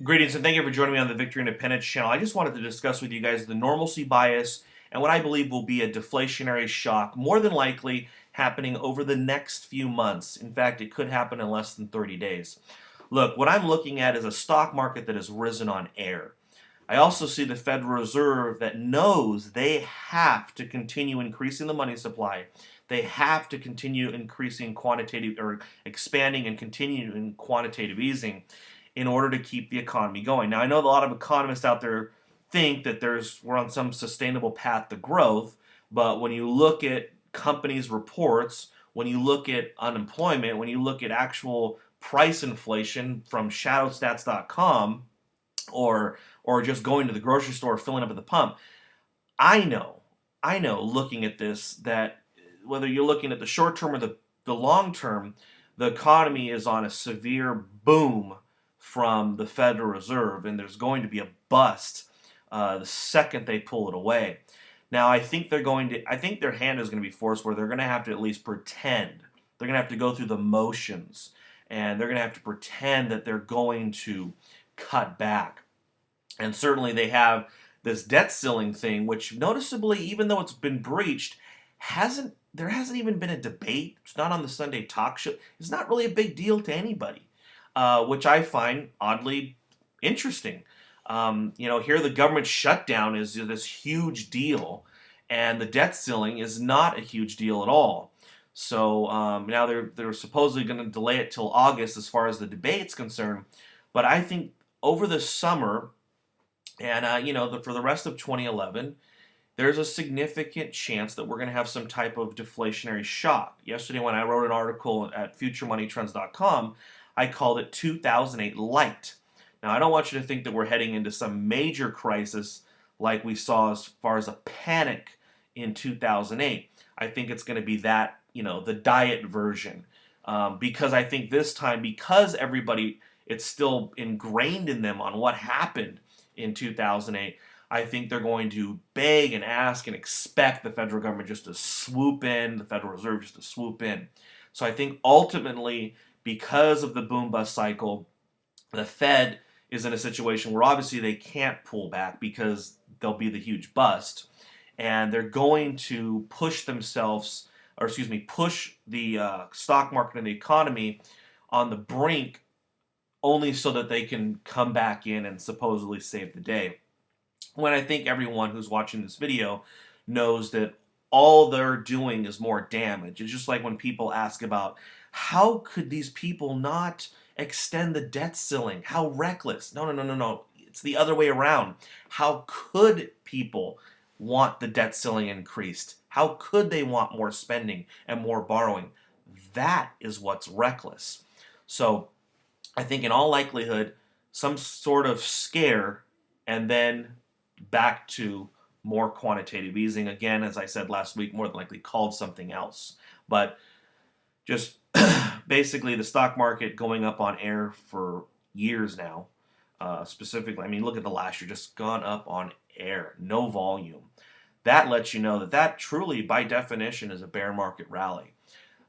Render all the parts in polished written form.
Greetings and thank you for joining me on the Victory Independence channel. I just wanted to discuss with you guys the normalcy bias and what I believe will be a deflationary shock, more than likely happening over the next few months. In fact, it could happen in less than 30 days. Look, what I'm looking at is a stock market that has risen on air. I also see the Federal Reserve that knows they have to continue increasing the money supply. They have to continue increasing quantitative or expanding and continuing quantitative easing in order to keep the economy going. Now, I know a lot of economists out there think that we're on some sustainable path to growth, but when you look at companies' reports, when you look at unemployment, when you look at actual price inflation from shadowstats.com or just going to the grocery store filling up at the pump, I know, I know looking at this that whether you're looking at the short term or the long term, the economy is on a severe boom from the Federal Reserve, and there's going to be a bust the second they pull it away. Now, I think their hand is going to be forced where they're going to have to at least pretend. They're going to have to go through the motions, and they're going to have to pretend that they're going to cut back. And certainly they have this debt ceiling thing, which noticeably, even though it's been breached, hasn't even been a debate. It's not on the Sunday talk show. It's not really a big deal to anybody, which I find oddly interesting. Here the government shutdown is this huge deal, and the debt ceiling is not a huge deal at all. So now they're supposedly going to delay it till August as far as the debate's concerned. But I think over the summer and for the rest of 2011, there's a significant chance that we're going to have some type of deflationary shock. Yesterday, when I wrote an article at futuremoneytrends.com, I called it 2008 light. Now, I don't want you to think that we're heading into some major crisis like we saw as far as a panic in 2008. I think it's going to be that, the diet version. Because I think this time, because everybody, it's still ingrained in them on what happened in 2008, I think they're going to beg and ask and expect the federal government just to swoop in, the Federal Reserve just to swoop in. So I think ultimately, because of the boom bust cycle, the Fed is in a situation where obviously they can't pull back because there'll be the huge bust, and they're going to push themselves, or excuse me, push the stock market and the economy on the brink only so that they can come back in and supposedly save the day. When I think everyone who's watching this video knows that all they're doing is more damage. It's just like when people ask about how could these people not extend the debt ceiling? How reckless. No, no, no, no, no. It's the other way around. How could people want the debt ceiling increased? How could they want more spending and more borrowing? That is what's reckless. So I think in all likelihood, some sort of scare and then back to more quantitative easing. Again, as I said last week, more than likely called something else. But just basically the stock market going up on air for years now. Specifically, I mean, look at the last year, just gone up on air, no volume. That lets you know that that truly, by definition, is a bear market rally.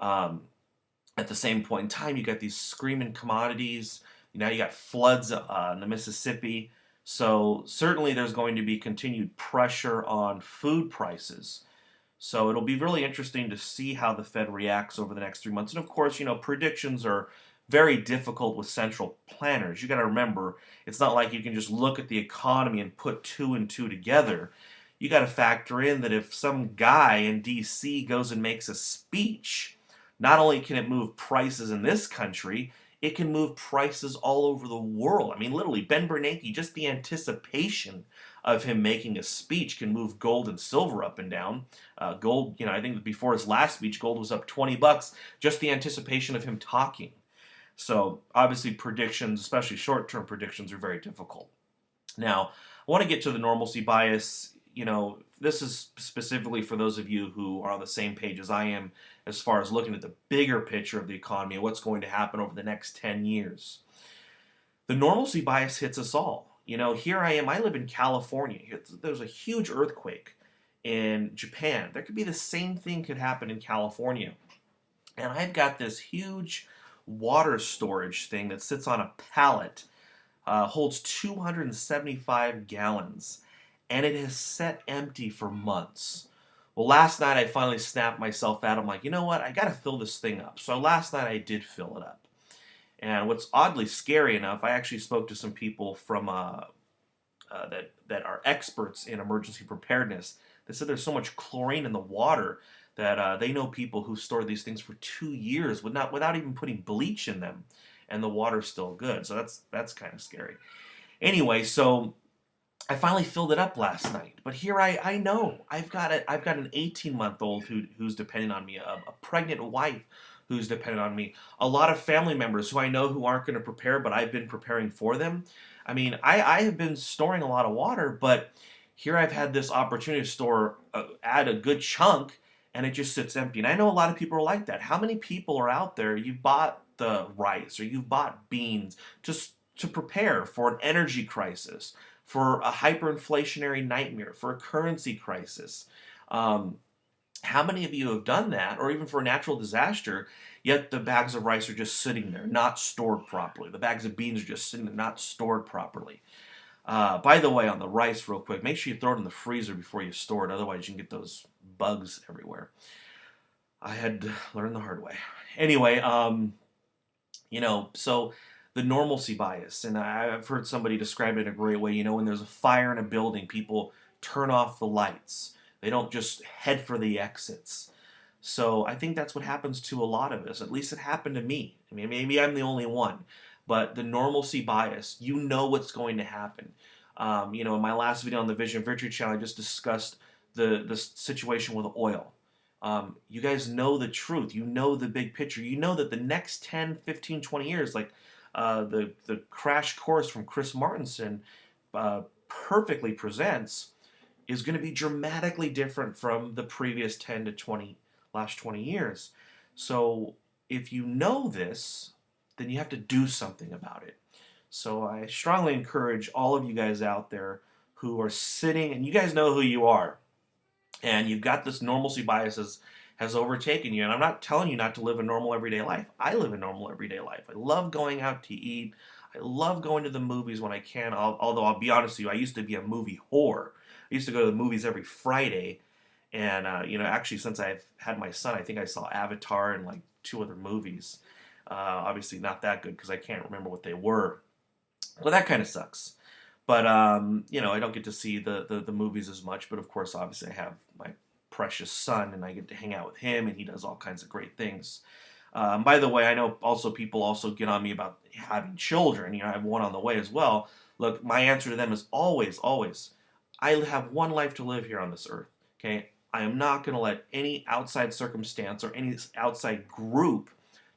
At the same point in time, you got these screaming commodities. Now you got floods in the Mississippi. So certainly there's going to be continued pressure on food prices. So it'll be really interesting to see how the Fed reacts over the next 3 months. And of course, predictions are very difficult with central planners. You got to remember, it's not like you can just look at the economy and put two and two together. You got to factor in that if some guy in DC goes and makes a speech, not only can it move prices in this country, it can move prices all over the world. I mean, literally, Ben Bernanke, just the anticipation of him making a speech can move gold and silver up and down. Gold, I think before his last speech, gold was up $20. Just the anticipation of him talking. So obviously predictions, especially short-term predictions, are very difficult. Now, I want to get to the normalcy bias. This is specifically for those of you who are on the same page as I am as far as looking at the bigger picture of the economy and what's going to happen over the next 10 years. The normalcy bias hits us all. Here I am, I live in California. There's a huge earthquake in Japan. There could be the same thing could happen in California. And I've got this huge water storage thing that sits on a pallet holds 275 gallons, and it has sat empty for months. Well, last night I finally snapped myself out. I'm like, you know what? I got to fill this thing up. So last night I did fill it up. And what's oddly scary enough, I actually spoke to some people from that are experts in emergency preparedness. They said there's so much chlorine in the water that they know people who store these things for 2 years without even putting bleach in them, and the water's still good. So that's kind of scary. Anyway, so I finally filled it up last night, but here I know I've got an 18-month-old who's depending on me, a pregnant wife who's dependent on me, a lot of family members who I know who aren't going to prepare, but I've been preparing for them. I mean, I have been storing a lot of water, but here I've had this opportunity to store, add a good chunk, and it just sits empty. And I know a lot of people are like that. How many people are out there? You bought the rice or you've bought beans just to prepare for an energy crisis, for a hyperinflationary nightmare, for a currency crisis. Um, how many of you have done that, or even for a natural disaster, yet the bags of rice are just sitting there, not stored properly? The bags of beans are just sitting there, not stored properly. By the way, on the rice, real quick, make sure you throw it in the freezer before you store it, otherwise you can get those bugs everywhere. I had to learn the hard way. Anyway, so the normalcy bias, and I've heard somebody describe it in a great way. When there's a fire in a building, people turn off the lights. They don't just head for the exits. So I think that's what happens to a lot of us. At least it happened to me. I mean, maybe I'm the only one, but the normalcy bias, you know what's going to happen. In my last video on the Vision Victory channel, I just discussed the situation with oil. You guys know the truth. You know the big picture. You know that the next 10, 15, 20 years, like the crash course from Chris Martinson perfectly presents, is going to be dramatically different from the previous 10 to 20, last 20 years. So if you know this, then you have to do something about it. So I strongly encourage all of you guys out there who are sitting, and you guys know who you are, and you've got this normalcy bias has overtaken you. And I'm not telling you not to live a normal everyday life. I live a normal everyday life. I love going out to eat. I love going to the movies when I can. Although I'll be honest with you, I used to be a movie whore. I used to go to the movies every Friday, and actually since I've had my son, I think I saw Avatar and like 2 other movies. Obviously not that good because I can't remember what they were. Well, that kind of sucks. But I don't get to see the movies as much. But of course, obviously, I have my precious son, and I get to hang out with him, and he does all kinds of great things. By the way, I know also people also get on me about having children. I have one on the way as well. Look, my answer to them is always, always, I have one life to live here on this earth. Okay, I am not going to let any outside circumstance or any outside group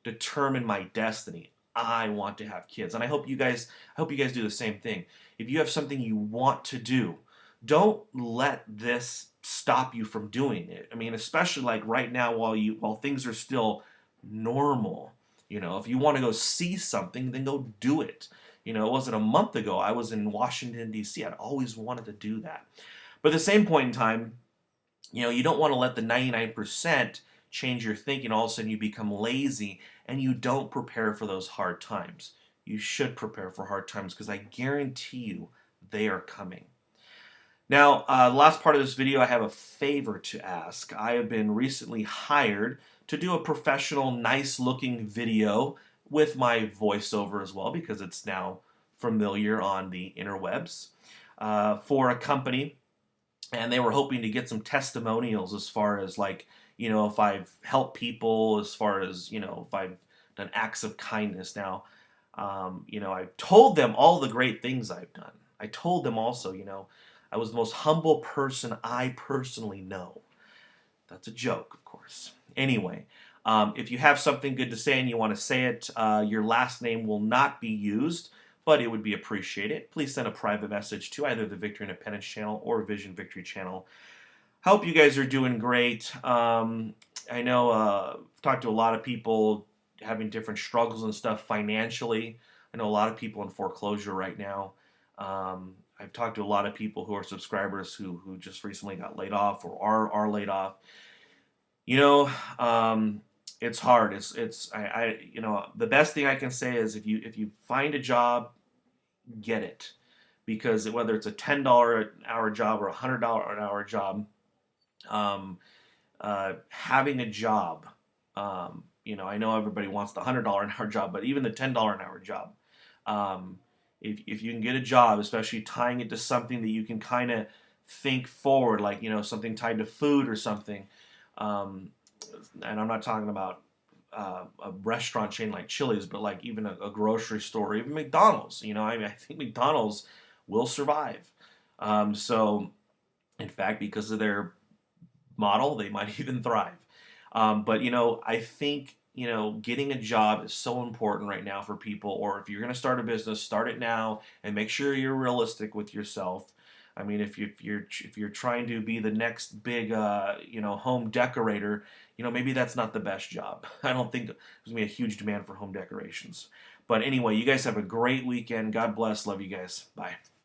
determine my destiny. I want to have kids, and I hope you guys do the same thing. If you have something you want to do, don't let this stop you from doing it. I mean, especially like right now while things are still normal. If you want to go see something, then go do it. It wasn't a month ago I was in Washington, D.C. I'd always wanted to do that. But at the same point in time, you don't want to let the 99% change your thinking. All of a sudden you become lazy and you don't prepare for those hard times. You should prepare for hard times because I guarantee you they are coming. Now, the last part of this video, I have a favor to ask. I have been recently hired to do a professional, nice-looking video with my voiceover as well because it's now familiar on the interwebs for a company. And they were hoping to get some testimonials as far as if I've helped people, as far as, if I've done acts of kindness. Now, I've told them all the great things I've done. I told them also, I was the most humble person I personally know. That's a joke, of course. Anyway, if you have something good to say and you want to say it, your last name will not be used, but it would be appreciated. Please send a private message to either the Victory Independence channel or Vision Victory channel. Hope you guys are doing great. I know I've talked to a lot of people having different struggles and stuff financially. I know a lot of people in foreclosure right now. I've talked to a lot of people who are subscribers who just recently got laid off or are laid off. It's hard. The best thing I can say is if you find a job, get it, because whether it's a $10 an hour job or a $100 an hour job, um, having a job, I know everybody wants the $100 an hour job, but even the $10 an hour job, um, if you can get a job, especially tying it to something that you can kind of think forward, like something tied to food or something, um, and I'm not talking about a restaurant chain like Chili's, but like even a grocery store, even McDonald's. I mean, I think McDonald's will survive. So, in fact, because of their model, they might even thrive. But I think getting a job is so important right now for people. Or if you're going to start a business, start it now and make sure you're realistic with yourself. I mean, if you're trying to be the next big home decorator, maybe that's not the best job. I don't think there's gonna be a huge demand for home decorations. But anyway, you guys have a great weekend. God bless. Love you guys. Bye.